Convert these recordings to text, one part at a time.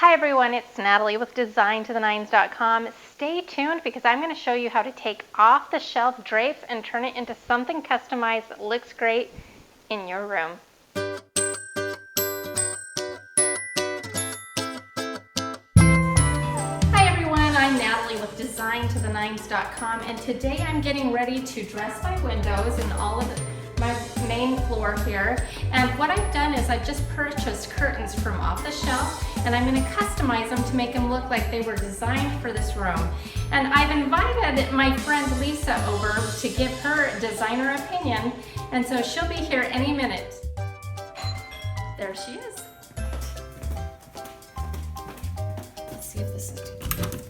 Hi everyone, it's Natalie with DesignToTheNines.com. Stay tuned because I'm going to show you how to take off-the-shelf drapes and turn it into something customized that looks great in your room. Hi everyone, I'm Natalie with DesignToTheNines.com, and today I'm getting ready to dress my windows and all of my main floor here. And what I've done is I've just purchased curtains from off the shelf, and I'm going to customize them to make them look like they were designed for this room. And I've invited my friend Lisa over to give her designer opinion, and so she'll be here any minute. There she is. Let's see if this is too good.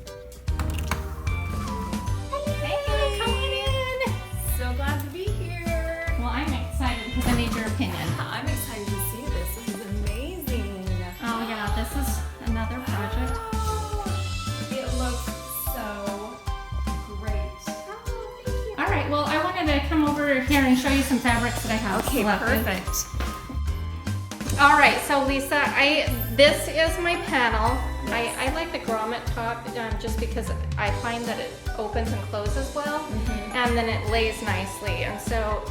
Hey, come on in. So glad to be here. Well, I'm excited because I need your opinion. I'm excited to see this. This is amazing. Oh yeah, this is another project. It looks so great. Oh, thank you. All right, well, I wanted to come over here and show you some fabrics that I have selected. Perfect. All right, so Lisa, this is my panel. I like the grommet top just because I find that it opens and closes well, and then it lays nicely. And so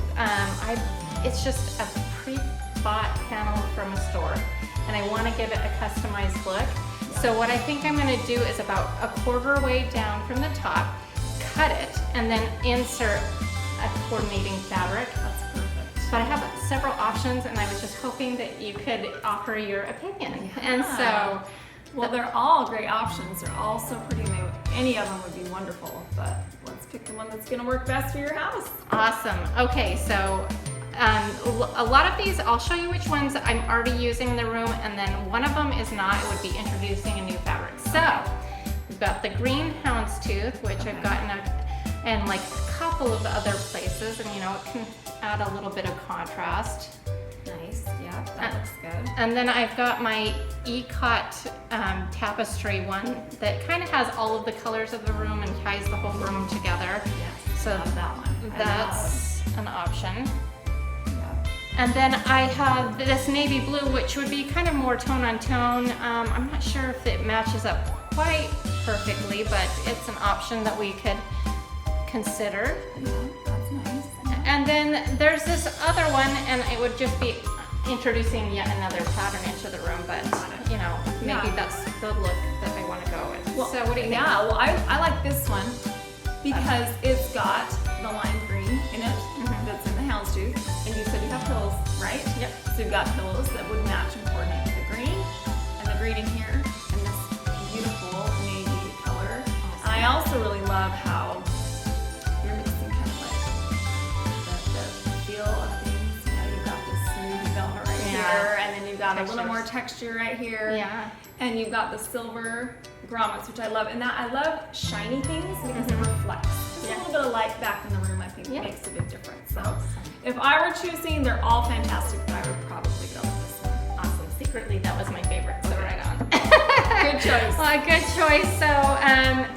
it's just a pre-bought panel from a store, and I want to give it a customized look. So what I think I'm going to do is about a quarter way down from the top, cut it, and then insert a coordinating fabric. That's perfect. But I have several options, and I was just hoping that you could offer your opinion. Yeah. And so, well, they're all great options. They're all so pretty. Any of them would be wonderful, but let's pick the one that's going to work best for your house. awesome. Okay, so a lot of these, I'll show you which ones I'm already using in the room, and then one of them is not. It would be introducing a new fabric. So we've got the green houndstooth, which I've gotten in like a couple of other places, and you know, it can add a little bit of contrast. Nice. Yeah, that looks good. And then I've got my Ecot tapestry one that kind of has all of the colors of the room and ties the whole room together. Yes. So love that one. that's an option. Yeah. And then I have this navy blue, which would be kind of more tone on tone. I'm not sure if it matches up quite perfectly, but it's an option that we could consider. Yeah, that's nice. And then there's this other one, and it would just be introducing yet another pattern into the room, but you know, maybe that's the look that I want to go with. Well, so what do you think? Yeah, well, I like this one because it's got the lime green in it that's in the houndstooth, and you said you have pillows, right? Yep. So you've got pillows that would match and coordinate with the green, and the green in here, and this beautiful navy color. And I also really love how you're mixing kind of like the feel of things. You know, you've got this smooth velvet right here, and then you've got a little more texture right here. Yeah. And you've got the silver grommets, which I love. And that I love shiny things because it reflects. Just a little bit of light back in the room, I think, makes a big difference. So if I were choosing, they're all fantastic, but I would probably go with this one. Awesome. Secretly, that was my favorite, so right on. Good choice. Well, good choice. So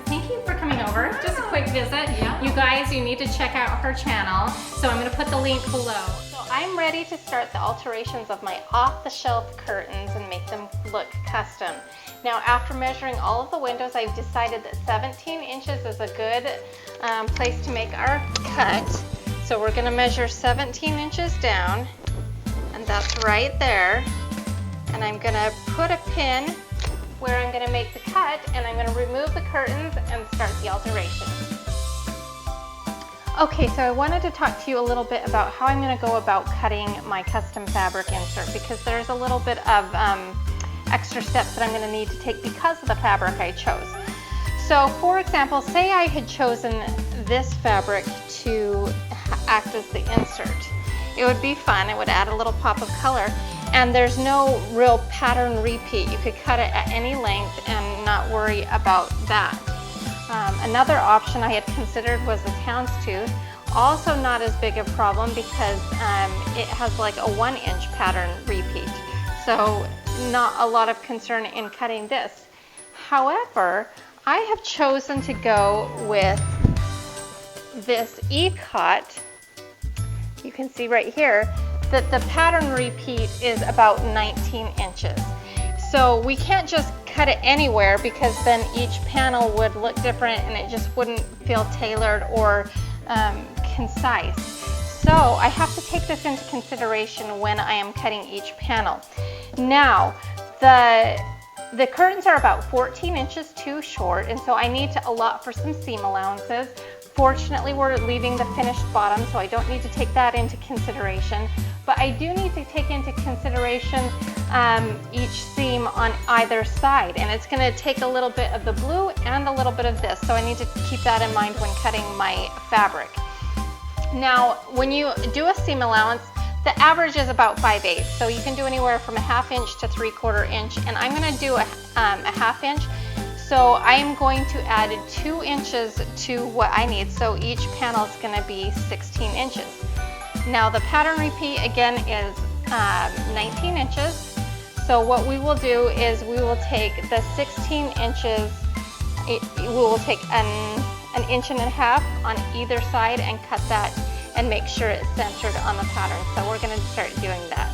thank you for coming over. Just a quick visit. Yeah. You guys, you need to check out her channel. So I'm going to put the link below. So I'm ready to start the alterations of my off-the-shelf curtains and make them look custom. Now, after measuring all of the windows, I've decided that 17 inches is a good place to make our cut. So we're going to measure 17 inches down, and that's right there. And I'm going to put a pin where I'm going to make the cut, and I'm going to remove the curtains and start the alteration. Okay, so I wanted to talk to you a little bit about how I'm going to go about cutting my custom fabric insert, because there's a little bit of extra steps that I'm going to need to take because of the fabric I chose. So for example, say I had chosen this fabric to act as the insert. It would be fun, it would add a little pop of color, and there's no real pattern repeat. You could cut it at any length and not worry about that. Another option I had considered was the houndstooth. Also not as big a problem because it has like a 1-inch pattern repeat. So not a lot of concern in cutting this. However, I have chosen to go with this Ecot. You can see right here that the pattern repeat is about 19 inches. So we can't just cut it anywhere because then each panel would look different and it just wouldn't feel tailored or concise. So I have to take this into consideration when I am cutting each panel. Now, the curtains are about 14 inches too short, and so I need to allot for some seam allowances. Fortunately, we're leaving the finished bottom, so I don't need to take that into consideration. But I do need to take into consideration each seam on either side, and it's going to take a little bit of the blue and a little bit of this, so I need to keep that in mind when cutting my fabric. Now, when you do a seam allowance, the average is about 5/8, so you can do anywhere from a 1/2 inch to 3/4 inch, and I'm going to do a 1/2 inch. So I am going to add 2 inches to what I need, so each panel is going to be 16 inches. Now the pattern repeat again is 19 inches. So what we will do is we will take the 16 inches, we will take an 1.5 inches on either side and cut that and make sure it's centered on the pattern. So we're going to start doing that.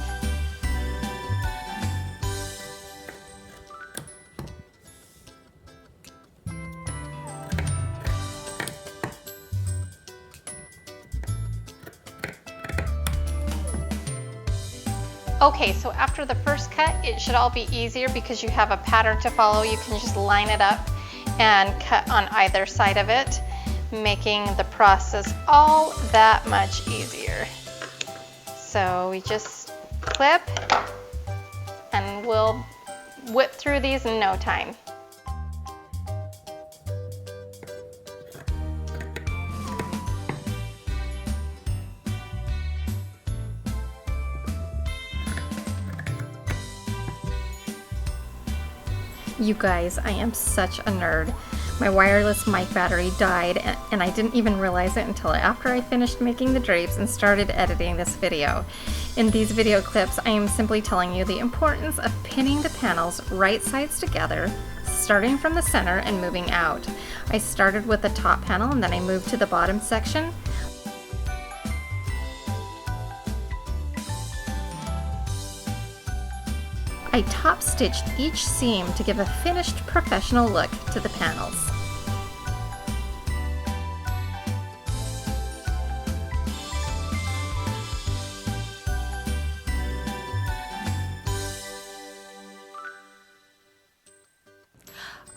Okay, so after the first cut, it should all be easier because you have a pattern to follow. You can just line it up and cut on either side of it, making the process all that much easier. So we just clip and we'll whip through these in no time. You guys, I am such a nerd. My wireless mic battery died and I didn't even realize it until after I finished making the drapes and started editing this video. In these video clips, I am simply telling you the importance of pinning the panels right sides together, starting from the center and moving out. I started with the top panel and then I moved to the bottom section. I top stitched each seam to give a finished professional look to the panels.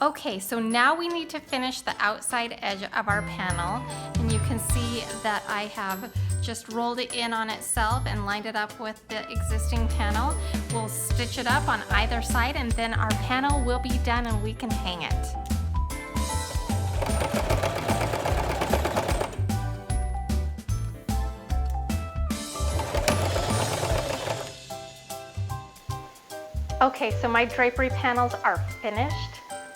Okay, so now we need to finish the outside edge of our panel, and you can see that I have just rolled it in on itself and lined it up with the existing panel. We'll stitch it up on either side and then our panel will be done and we can hang it. Okay, so my drapery panels are finished.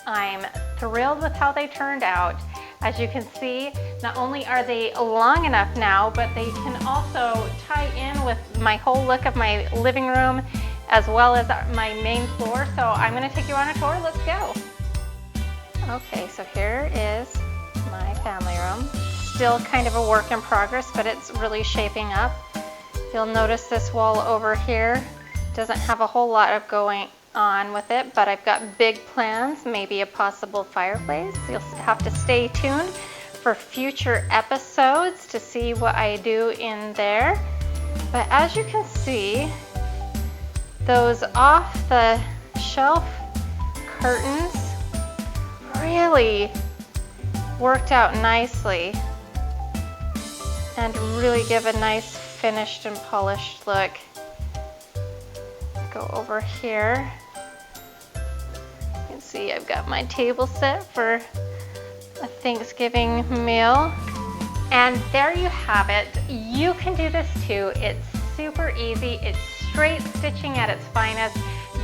I'm thrilled with how they turned out. As you can see, not only are they long enough now, but they can also tie in with my whole look of my living room as well as my main floor. So I'm going to take you on a tour. Let's go. Okay, so here is my family room. Still kind of a work in progress, but it's really shaping up. You'll notice this wall over here doesn't have a whole lot of going on with it, but I've got big plans, maybe a possible fireplace. You'll have to stay tuned for future episodes to see what I do in there. But as you can see, those off the shelf curtains really worked out nicely and really give a nice finished and polished look. Go over here. You can see I've got my table set for a Thanksgiving meal. And there you have it. You can do this too. It's super easy. It's straight stitching at its finest.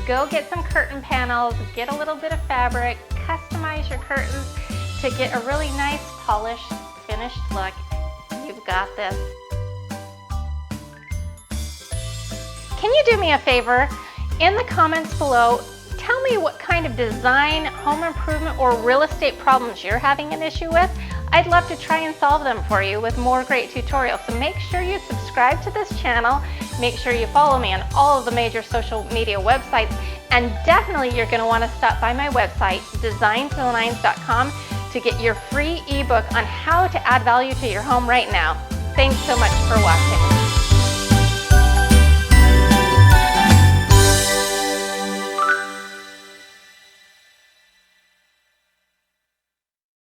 Go get some curtain panels, get a little bit of fabric, customize your curtains to get a really nice polished, finished look. You've got this. Can you do me a favor? In the comments below, tell me what kind of design, home improvement, or real estate problems you're having an issue with. I'd love to try and solve them for you with more great tutorials. So make sure you subscribe to this channel, make sure you follow me on all of the major social media websites, And definitely you're going to want to stop by my website, designforthenines.com, to get your free ebook on how to add value to your home right now. Thanks so much for watching.